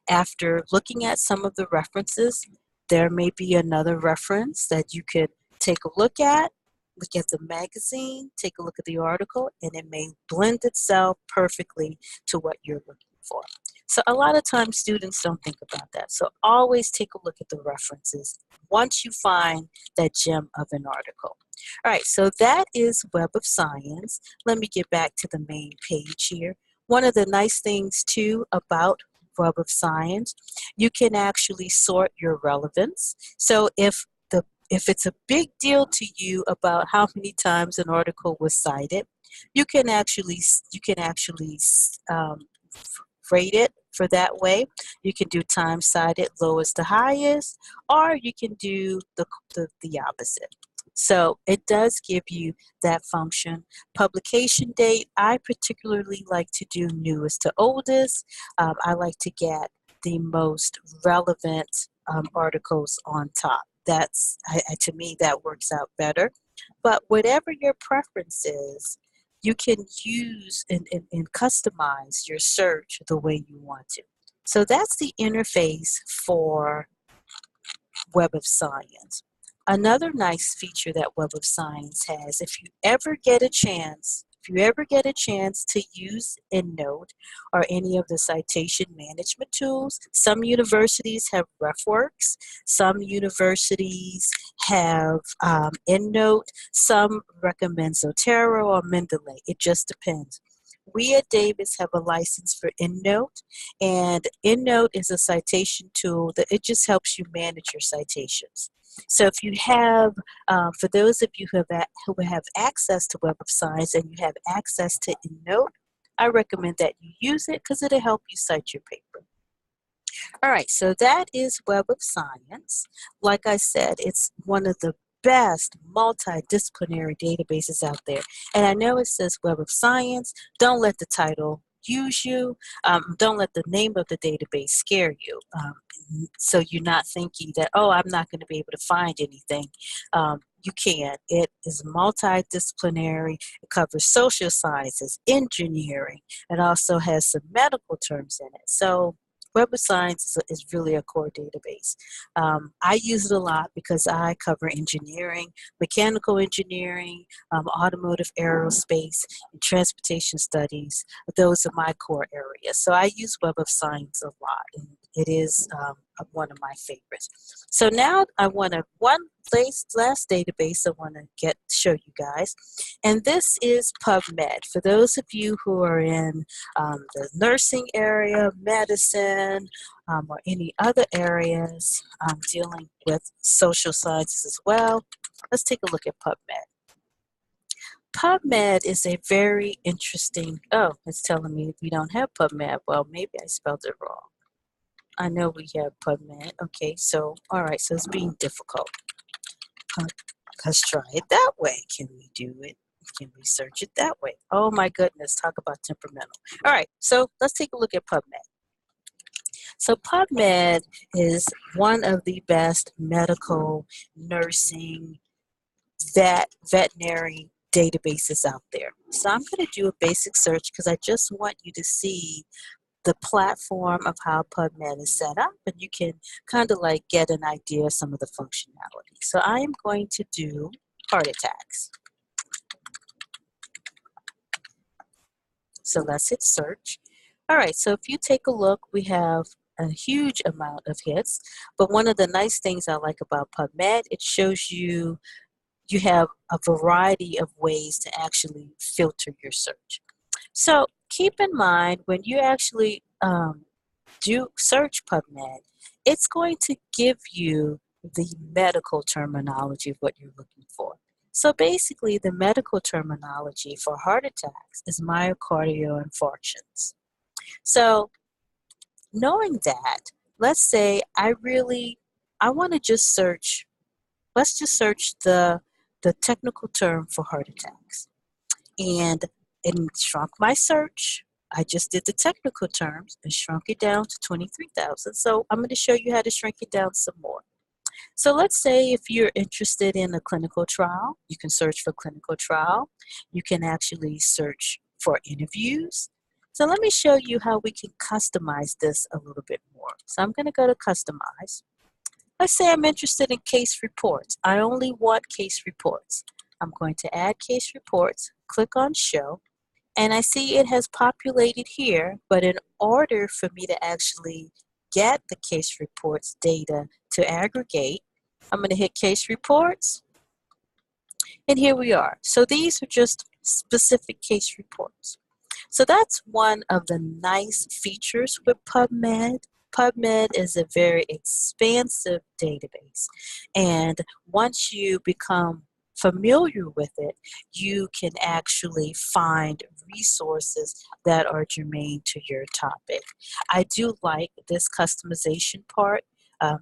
after looking at some of the references, there may be another reference that you could take a look at the magazine, take a look at the article, and it may blend itself perfectly to what you're looking for. So a lot of times students don't think about that. So always take a look at the references once you find that gem of an article. All right, so that is Web of Science. Let me get back to the main page here. One of the nice things too about Web of Science, you can actually sort your relevance. So if it's a big deal to you about how many times an article was cited, you can actually rate it for that way. You can do time cited, lowest to highest, or you can do the opposite. So it does give you that function. Publication date, I particularly like to do newest to oldest. I like to get the most relevant articles on top. To me, that works out better. But whatever your preference is, you can use and customize your search the way you want to. So that's the interface for Web of Science. Another nice feature that Web of Science has, if you ever get a chance to use EndNote or any of the citation management tools, some universities have RefWorks, some universities have EndNote, some recommend Zotero or Mendeley. It just depends. We at Davis have a license for EndNote, and EndNote is a citation tool that it just helps you manage your citations. So if you have, for those of you who have access to Web of Science and you have access to EndNote, I recommend that you use it because it'll help you cite your paper. All right, so that is Web of Science. Like I said, it's one of the best multidisciplinary databases out there. And I know it says Web of Science. Don't let the title use you. Don't let the name of the database scare you. So you're not thinking that, oh, I'm not going to be able to find anything. You can. It is multidisciplinary. It covers social sciences, engineering. It also has some medical terms in it. So Web of Science is really a core database. I use it a lot because I cover engineering, mechanical engineering, automotive aerospace, and transportation studies. Those are my core areas. So I use Web of Science a lot, and it is one of my favorites. So now I want to, one last database I want to show you guys, and this is PubMed. For those of you who are in the nursing area, medicine, or any other areas dealing with social sciences as well, let's take a look at PubMed. PubMed is a very interesting, oh, it's telling me we don't have PubMed. Well, maybe I spelled it wrong. I know we have PubMed. Okay, so, all right, so it's being difficult. Let's try it that way. Can we do it? Can we search it that way? Oh my goodness, talk about temperamental. All right, so let's take a look at PubMed. So PubMed is one of the best medical, nursing, veterinary databases out there. So I'm going to do a basic search because I just want you to see the platform of how PubMed is set up, and you can kind of like get an idea of some of the functionality. So I am going to do heart attacks. So let's hit search. All right, so if you take a look, we have a huge amount of hits, but one of the nice things I like about PubMed, it shows you have a variety of ways to actually filter your search. So keep in mind when you actually do search PubMed, it's going to give you the medical terminology of what you're looking for. So basically, the medical terminology for heart attacks is myocardial infarctions. So knowing that, let's say I want to just search, let's just search the technical term for heart attacks. And it shrunk my search. I just did the technical terms and shrunk it down to 23,000. So I'm going to show you how to shrink it down some more. So let's say if you're interested in a clinical trial, you can search for clinical trial. You can actually search for interviews. So let me show you how we can customize this a little bit more. So I'm going to go to customize. Let's say I'm interested in case reports. I only want case reports. I'm going to add case reports, click on show, and I see it has populated here, but in order for me to actually get the case reports data to aggregate, I'm going to hit case reports, and here we are. So these are just specific case reports. So that's one of the nice features with PubMed. PubMed is a very expansive database, and once you become familiar with it, you can actually find resources that are germane to your topic. I do like this customization part.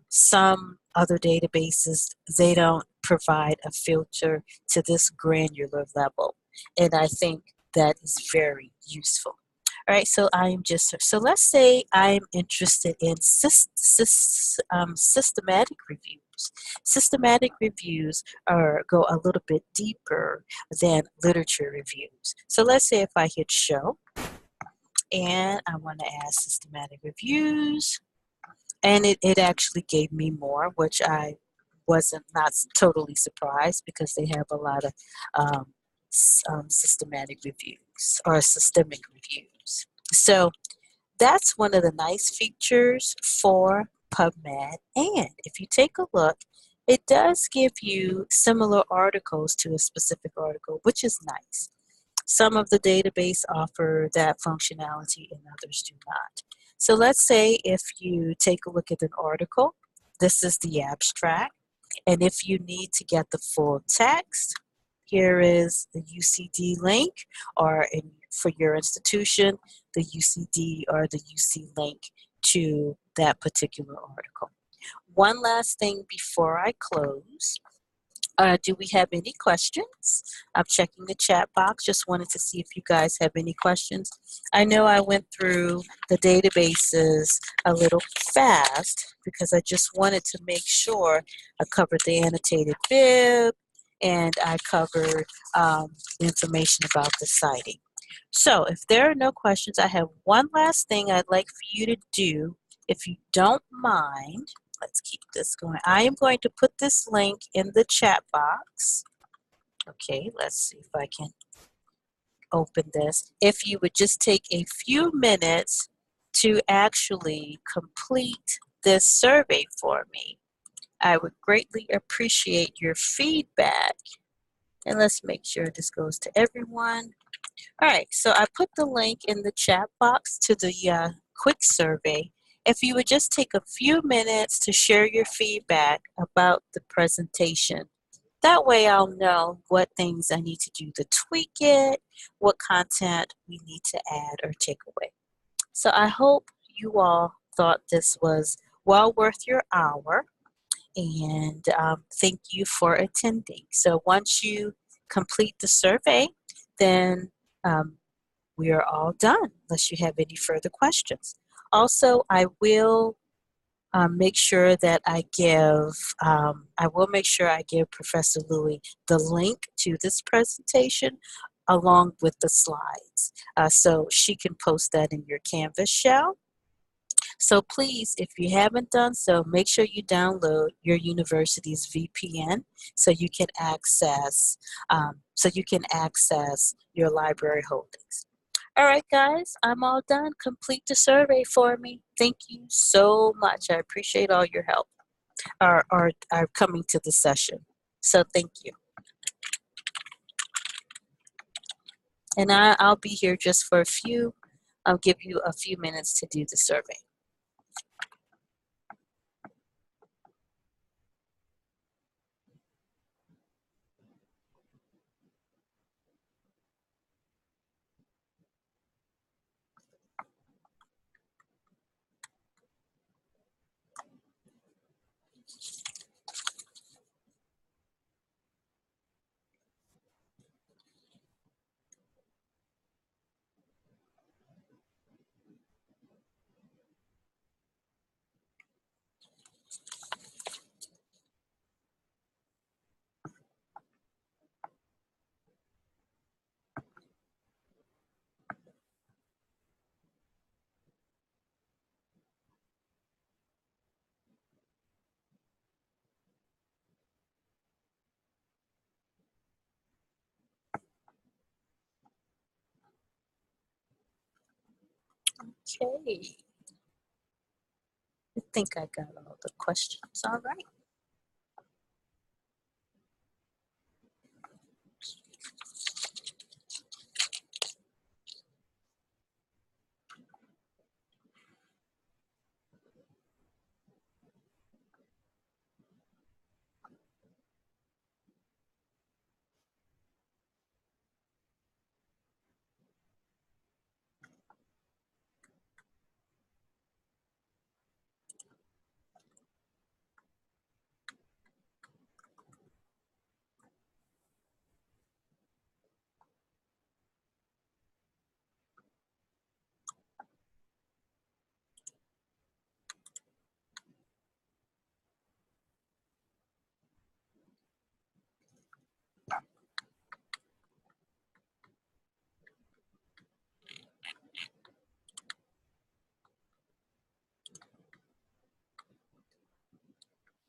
Some other databases, they don't provide a filter to this granular level, and I think that is very useful. All right, so so let's say I'm interested in systematic reviews. Systematic reviews go a little bit deeper than literature reviews. So let's say if I hit show and I want to add systematic reviews, and it actually gave me more, which I wasn't not totally surprised because they have a lot of systematic reviews or systemic reviews. So that's one of the nice features for PubMed. And if you take a look, it does give you similar articles to a specific article, which is nice. Some of the database offer that functionality and others do not. So let's say if you take a look at an article, this is the abstract. And if you need to get the full text, here is the UCD link, or for your institution, the UCD or the UC link to that particular article. One last thing before I close. Do we have any questions? I'm checking the chat box. Just wanted to see if you guys have any questions. I know I went through the databases a little fast because I just wanted to make sure I covered the annotated bib and I covered information about the citing. So if there are no questions, I have one last thing I'd like for you to do, if you don't mind. Let's keep this going. I am going to put this link in the chat box. Okay, let's see if I can open this. If you would just take a few minutes to actually complete this survey for me, I would greatly appreciate your feedback. And let's make sure this goes to everyone. All right, so I put the link in the chat box to the quick survey. If you would just take a few minutes to share your feedback about the presentation. That way I'll know what things I need to do to tweak it, what content we need to add or take away. So I hope you all thought this was well worth your hour, and thank you for attending. So once you complete the survey, then we are all done, unless you have any further questions. Also, I will make sure that I give Professor Louie the link to this presentation along with the slides, so she can post that in your Canvas shell. So please, if you haven't done so, make sure you download your university's VPN so you can access your library holdings. All right, guys, I'm all done. Complete the survey for me. Thank you so much. I appreciate all your help or coming to the session. So thank you. And I'll be here just for I'll give you a few minutes to do the survey. Okay. I think I got all the questions. All right.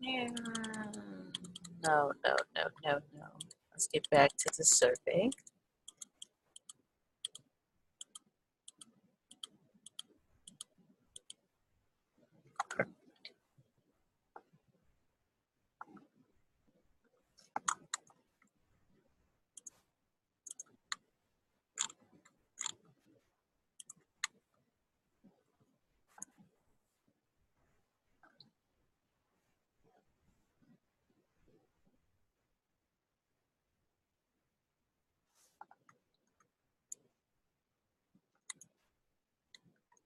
Yeah. No, no, no, no, no. Let's get back to the survey.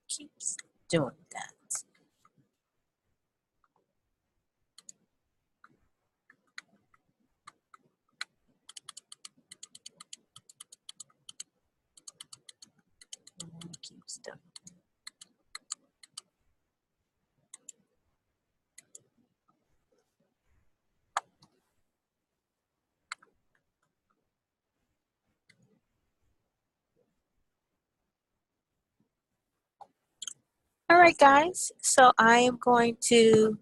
Keeps doing that. Keeps doing. All right, guys. So I am going to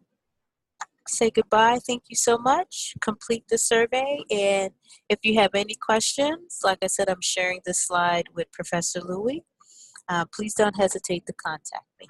say goodbye. Thank you so much. Complete the survey. And if you have any questions, like I said, I'm sharing this slide with Professor Louie. Please don't hesitate to contact me.